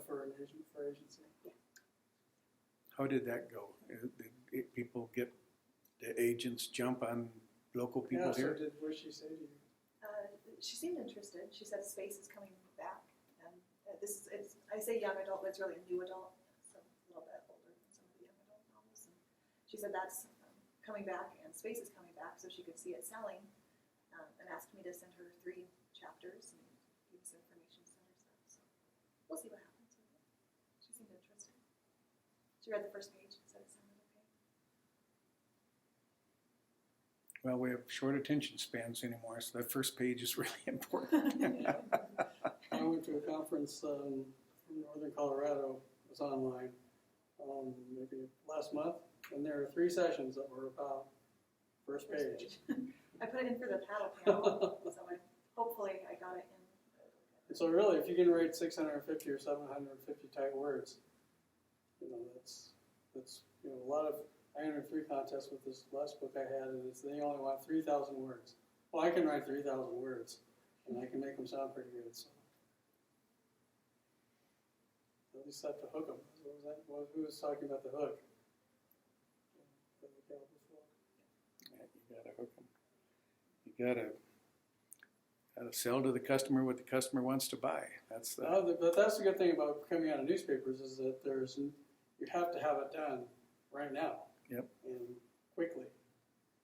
For agency. How did that go? Did people get the agents jump on local people Yeah, so here? what did she say to you? She seemed interested. She said space is coming back, and I say young adult, but it's really a new adult, so a little bit older than some of the young adult novels. And she said that's coming back, and space is coming back, so she could see it selling, and asked me to send her 3 chapters and give me some information to send her stuff. So we'll see what happens with it. She seemed interested. She read the first page and said it sounded okay. Well, we have short attention spans anymore, so the first page is really important. I went to a conference from northern Colorado. It was online, maybe last month, and there were 3 sessions that were about first page. I put it in for the paddle panel, so hopefully I got it in. And so really, if you can write 650 or 750 type words, that's a lot of. I entered 3 contests with this last book I had, and they only want 3,000 words. Well, I can write 3,000 words, and I can make them sound pretty good. So at least have to hook them. What was that? Who was talking about the hook? Yeah, you gotta hook them. You gotta sell to the customer what the customer wants to buy. That's the. But that's the good thing about coming out of newspapers is that you have to have it done right now. Yep. And quickly.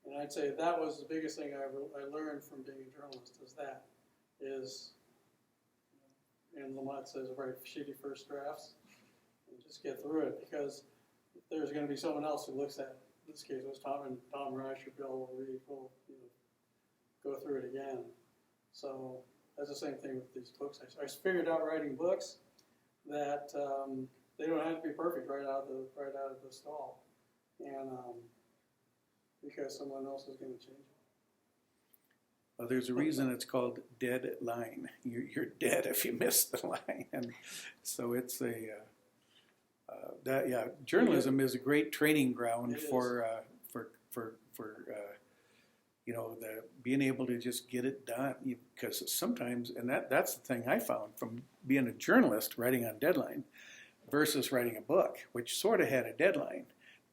And I'd say that was the biggest thing I learned from being a journalist and Lamont says, write shitty first drafts and just get through it, because there's going to be someone else who looks at it. In this case, it was Tom Rush or Bill will read, will go through it again. So that's the same thing with these books. I figured out writing books that they don't have to be perfect right out of the stall, and because someone else is going to change it. Well, there's a reason it's called dead line. You're dead if you miss the line, and so it's journalism is a great training ground for the being able to just get it done. Because sometimes, and that's the thing I found from being a journalist writing on deadline versus writing a book, which sort of had a deadline,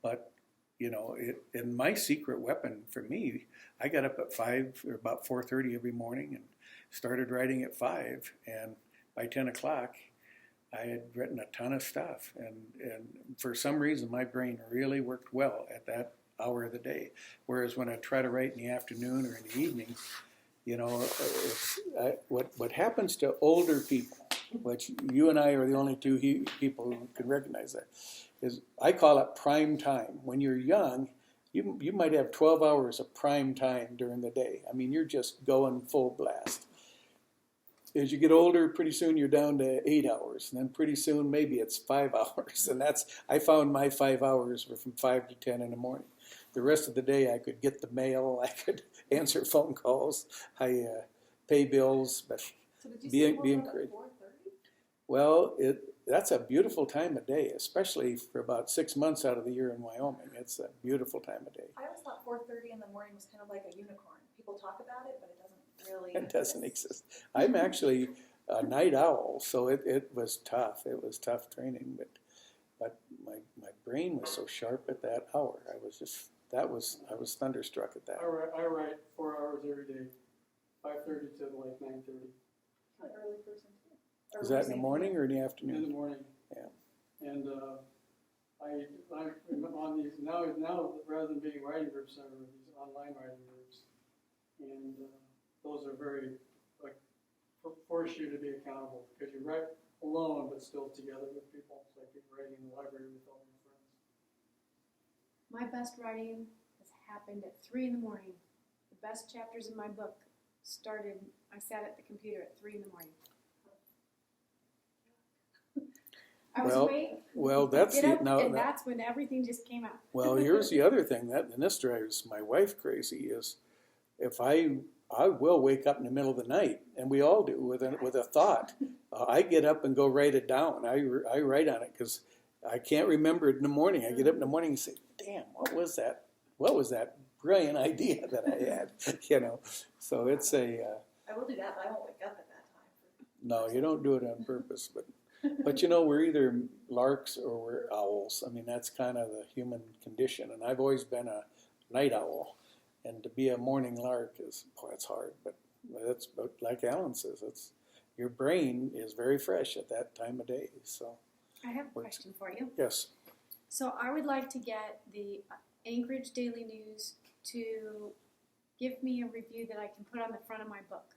but and my secret weapon for me, I got up at 5 or about 4:30 every morning and started writing at 5, and by 10 o'clock I had written a ton of stuff, and for some reason my brain really worked well at that hour of the day, whereas when I try to write in the afternoon or in the evening, what happens to older people, which you and I are the only 2 people who can recognize that, is I call it prime time. When you're young, you might have 12 hours of prime time during the day. I mean, you're just going full blast. As you get older, pretty soon you're down to 8 hours, and then pretty soon maybe it's 5 hours. And I found my 5 hours were from 5 to 10 in the morning. The rest of the day I could get the mail, I could answer phone calls, I pay bills, but So did you being say creative. 4:30? Well, that's a beautiful time of day, especially for about 6 months out of the year in Wyoming. It's a beautiful time of day. I always thought 4:30 in the morning was kind of like a unicorn. People talk about it, but it doesn't really. It doesn't exist. I'm actually a night owl, so it was tough. It was tough training, but my brain was so sharp at that hour. I was thunderstruck at that. I write 4 hours every day, 5:30 to like 9:30. I'm an early person too. Is that in the morning or in the In the afternoon? morning. Yeah. And I'm on these now rather than being writing groups, there are these online writing groups, and those are very force you to be accountable, because you write alone but still together with people. It's like you're writing in the library with all your friends. My best writing has happened at 3 in the morning. The best chapters in my book started, I sat at the computer at 3 in the morning. I was awake. Well, that's get up, now. and that's when everything just came out. Well, here's the other thing and this drives my wife crazy is if I will wake up in the middle of the night, and we all do with a thought. I get up and go write it down. I write on it because I can't remember it in the morning. I get up in the morning and say, damn, what was that? What was that brilliant idea that I had? You know, so it's a... I will do that, but I won't wake up at that time. No, you don't do it on purpose, but you know, we're either larks or we're owls. I mean, that's kind of the human condition, and I've always been a night owl, and to be a morning lark is, boy, it's hard, but like Alan says, your brain is very fresh at that time of day, so. I have a question for you. Yes. So I would like to get the Anchorage Daily News to give me a review that I can put on the front of my book.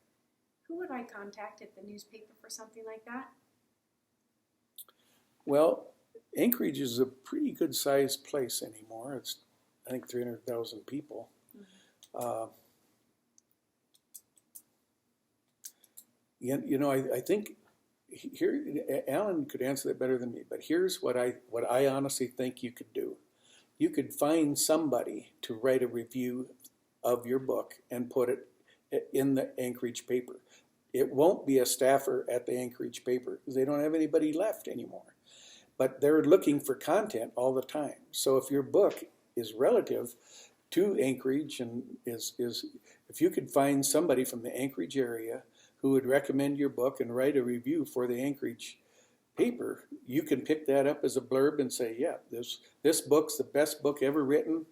Who would I contact at the newspaper for something like that? Well, Anchorage is a pretty good sized place anymore. It's, I think, 300,000 people. Mm-hmm. You know, I think here, Alan could answer that better than me, but here's what I honestly think you could do. You could find somebody to write a review of your book and put it in the Anchorage paper. It won't be a staffer at the Anchorage paper because they don't have anybody left anymore. But they're looking for content all the time. So if your book is relative to Anchorage and is if you could find somebody from the Anchorage area who would recommend your book and write a review for the Anchorage paper, you can pick that up as a blurb and say, yeah, this book's the best book ever written,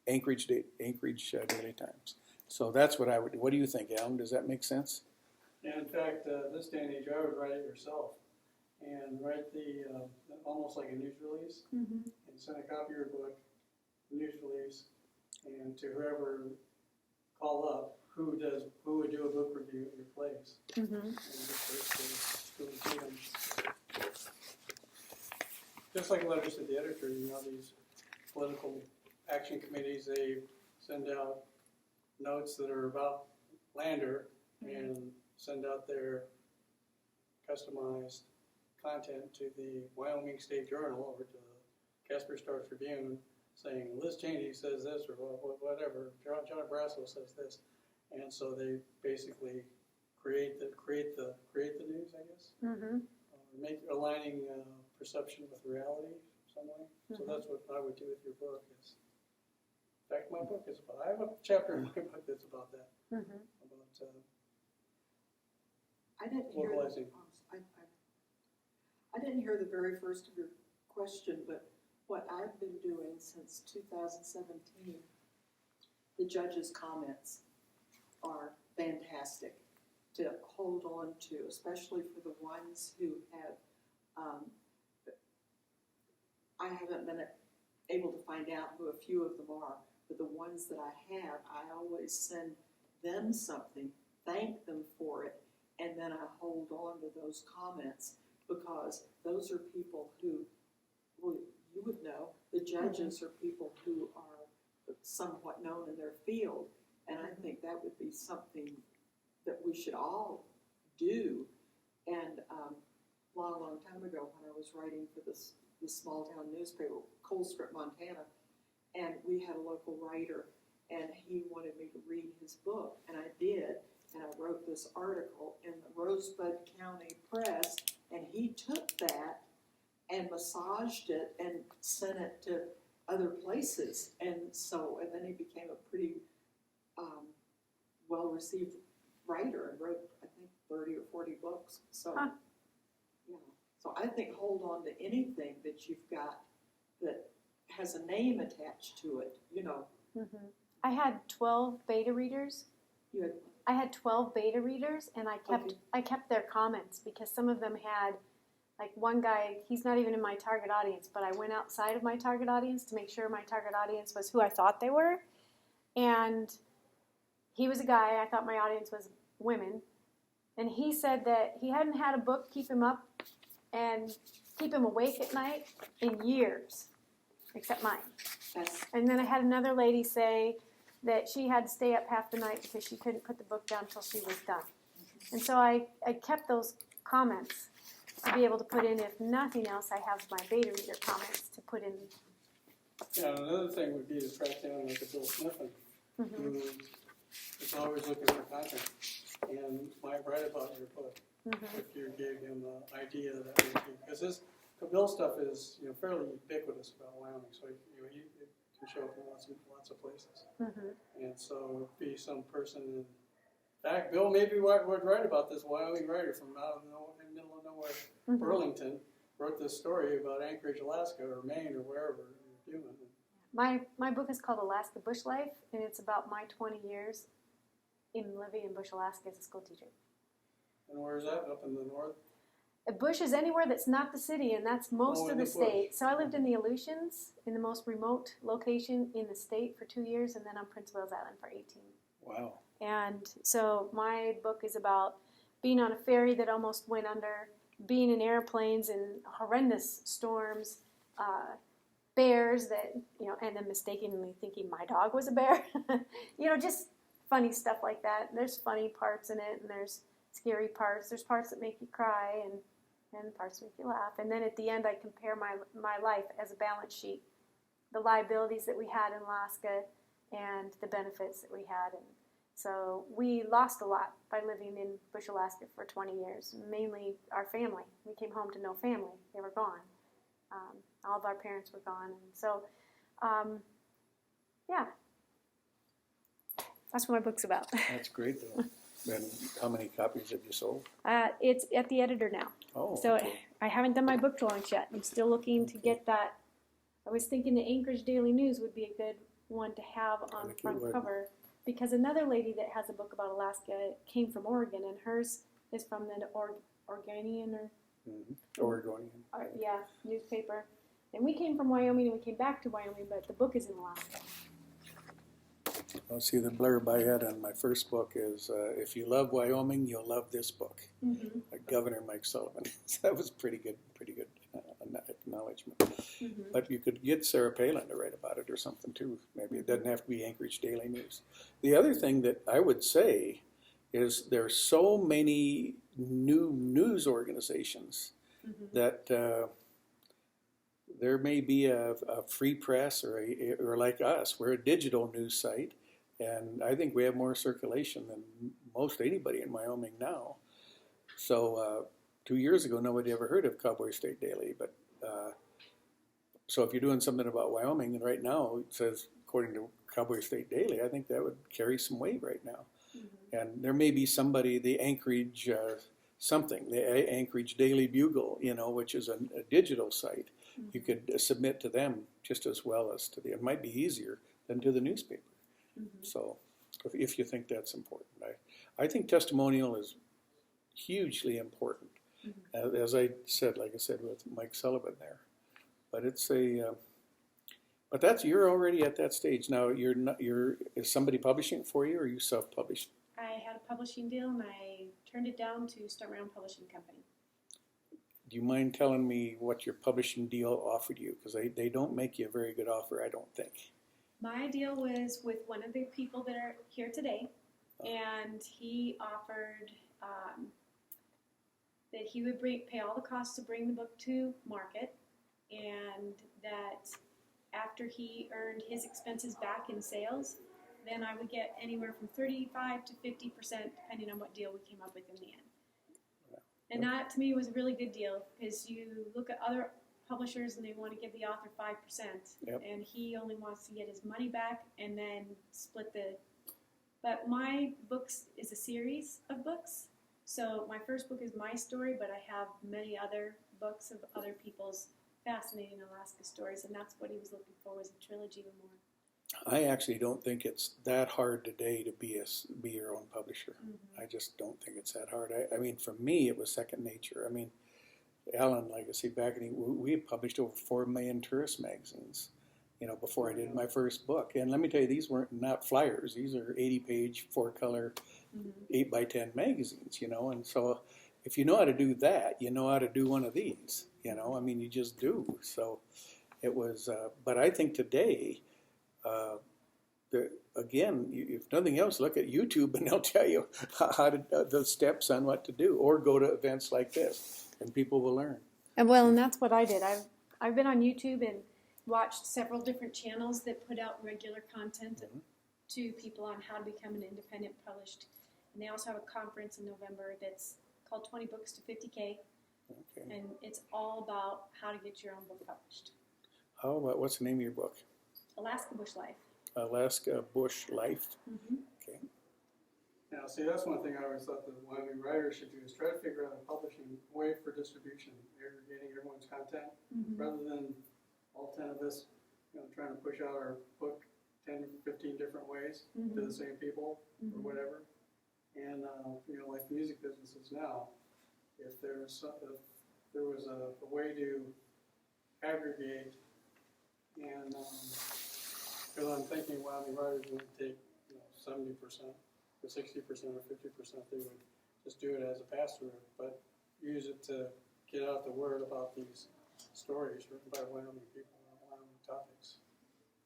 Anchorage Daily Times. So that's what I would do. What do you think, Alan? Does that make sense? And in fact, this day and age, I would write it yourself and write the almost like a news release, and send a copy of your book, news release, and to whoever call up who would do a book review at your place. And just basically go to them. Just like letters to the editor, you know, these political action committees, they send out notes that are about Lander and send out their customized content to the Wyoming State Journal or to the Casper Star Tribune saying Liz Cheney says this or whatever, John Brasso says this. And so they basically create the news, I guess. Make aligning perception with reality some way. So that's what I would do with your book. In fact, my book is about. I have a chapter in my book that's about that. About I didn't hear localizing. I didn't hear the very first of your question, but what I've been doing since 2017, the judges' comments are fantastic to hold on to, especially for the ones who have, I haven't been able to find out who a few of them are, but the ones that I have, I always send them something, thank them for it, and then I hold on to those comments because those are people who, well, you would know, the judges are people who are somewhat known in their field, and I think that would be something that we should all do. And long time ago when I was writing for this small town newspaper, Colstrip, Montana, and we had a local writer, and he wanted me to read his book, and I did, and I wrote this article in the Rosebud County Press, and he took that and massaged it and sent it to other places, and then he became a pretty well-received writer and wrote, I think, 30 or 40 books. So, so I think hold on to anything that you've got that has a name attached to it, you know. I had 12 beta readers. I had 12 beta readers, and I kept their comments because some of them had, like one guy, he's not even in my target audience, but I went outside of my target audience to make sure my target audience was who I thought they were. And he was a guy, I thought my audience was women, and he said that he hadn't had a book keep him up and keep him awake at night in years, except mine. Yes. And then I had another lady say that she had to stay up half the night because she couldn't put the book down until she was done. And so I kept those comments to be able to put in, if nothing else, I have my beta reader comments to put in. Yeah, another thing would be to track down like a Bill Sniffin, who is always looking for content and might write about your book. Mhm. if you gave him the idea that would be, because his bill stuff is, fairly ubiquitous about Wyoming, so he can show up in lots of places. Mhm. And so it'd be some person in fact, Bill maybe would write about this Wyoming writer from out in the middle of nowhere, Mhm. Burlington, wrote this story about Anchorage, Alaska, or Maine, or wherever you're doing. My book is called Alaska Bush Life, and it's about my 20 years in living in Bush, Alaska as a school teacher. And where is that? Up in the north? Bush is anywhere that's not the city, and that's most in of the the bush. state. So I lived in the Aleutians, in the most remote location in the state for 2 years, and then on Prince Wales Island for 18. Wow. And so my book is about being on a ferry that almost went under, being in airplanes in horrendous storms, bears that, and then mistakenly thinking my dog was a bear. Just funny stuff like that. And there's funny parts in it, and there's scary parts. There's parts that make you cry, and parts make you laugh. And then at the end, I compare my life as a balance sheet, the liabilities that we had in Alaska and the benefits that we had. And so we lost a lot by living in Bush, Alaska for 20 years, mainly our family. We came home to no family. They were gone. All of our parents were gone. And so, yeah, that's what my book's about. That's great, though. And how many copies have you sold? It's at the editor now. Oh, So okay. I haven't done my book launch yet. I'm still looking to get that. I was thinking the Anchorage Daily News would be a good one to have on think it front would. cover, because another lady that has a book about Alaska came from Oregon, and hers is from the Oregonian Oregonian. newspaper. And we came from Wyoming, and we came back to Wyoming, but the book is in Alaska. Well, see, the blurb I had on my first book is, if you love Wyoming, you'll love this book. Mm-hmm. Governor Mike Sullivan. So that was pretty good acknowledgement. Mm-hmm. But you could get Sarah Palin to write about it or something too. Maybe it doesn't have to be Anchorage Daily News. The other thing that I would say is there's so many new news organizations that there may be a free press or like us, we're a digital news site, and I think we have more circulation than most anybody in Wyoming now. So 2 years ago, nobody ever heard of Cowboy State Daily, but so if you're doing something about Wyoming, and right now it says, according to Cowboy State Daily, I think that would carry some weight right now. Mm-hmm. And there may be somebody, the Anchorage the Anchorage Daily Bugle, which is a digital site. Mm-hmm. You could submit to them just as well as to it might be easier than to the newspaper. Mm-hmm. So if you think that's important, I think testimonial is hugely important. Mm-hmm. As I said, with Mike Sullivan there. But it's but you're already at that stage now. Is somebody publishing it for you, or are you self-published? I had a publishing deal, and I turned it down to start my own publishing company. Do you mind telling me what your publishing deal offered you? Because they don't make you a very good offer, I don't think. My deal was with one of the people that are here today, and he offered that he would pay all the costs to bring the book to market, and that after he earned his expenses back in sales, then I would get anywhere from 35 to 50%, depending on what deal we came up with in the end. And that, to me, was a really good deal, because you look at other publishers and they want to give the author 5%, and he only wants to get his money back and then split the... But my books is a series of books. So my first book is my story, but I have many other books of other people's fascinating Alaska stories, and that's what he was looking for, was a trilogy or more. I actually don't think it's that hard today to be your own publisher. Mm-hmm. I just don't think it's that hard. I mean, for me, it was second nature. I mean, Alan, like I say, we had published over 4 million tourist magazines, before I did my first book. And let me tell you, these weren't not flyers. These are 80-page, 4-color, 8x10 magazines, And so if you know how to do that, you know how to do one of these, I mean, you just do. So it was, but I think today, again, if nothing else, look at YouTube and they'll tell you how to the steps on what to do, or go to events like this, and people will learn. And that's what I did. I've been on YouTube and watched several different channels that put out regular content to people on how to become an independent published. And they also have a conference in November that's called 20 Books to 50K, Okay. and it's all about how to get your own book published. How about, what's the name of your book? Alaska Bush Life. Alaska Bush Life. Mm-hmm. Okay. Now, see, that's one thing I always thought that Wyoming writers should do is try to figure out a publishing way for distribution, aggregating everyone's content, Mm-hmm. rather than all 10 of us, trying to push out our book 10 or 15 different ways to the same people or whatever. And, like music businesses now, if there was a way to aggregate and, because I'm thinking Wyoming writers wouldn't take 70% or 60% or 50%, they would just do it as a pass-through, but use it to get out the word about these stories written by Wyoming people on Wyoming topics.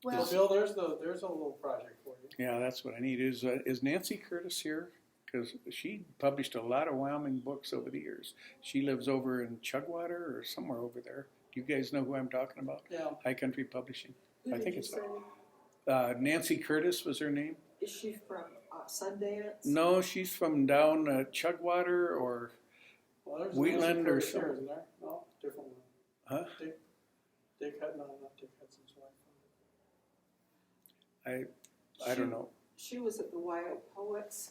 Well, So Bill, there's a little project for you. Yeah, that's what I need. Is Nancy Curtis here? Because she published a lot of Wyoming books over the years. She lives over in Chugwater or somewhere over there. Do you guys know who I'm talking about? Yeah. High Country Publishing. Who I did think you it's say? Nancy Curtis was her name. Is she from Sundance? No, she's from down Chugwater or Well, there's Wheatland Nancy or Curtis here, something. isn't there? No, different one. huh? Dick Hudson, no, not Dick Hudson's wife. I don't know. She was at the Wyoming Poets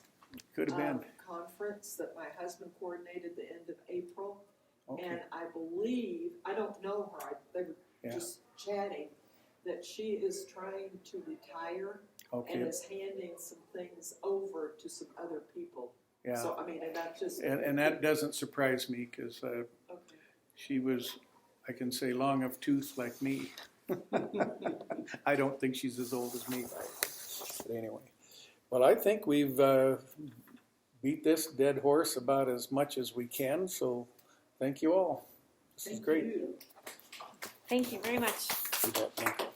Could have been. conference that my husband coordinated the end of April. Okay. And I believe, I don't know her, they were Yeah. just chatting, that she is trying to retire and Okay. is handing some things over to some other people. Yeah. So, I mean, and that just. And that doesn't surprise me because Okay. she was, I can say, long of tooth like me. I don't think she's as old as me. But anyway. Well, I think we've beat this dead horse about as much as we can. So thank you all. This is Thank great. you. thank you very much. You bet. Thank you.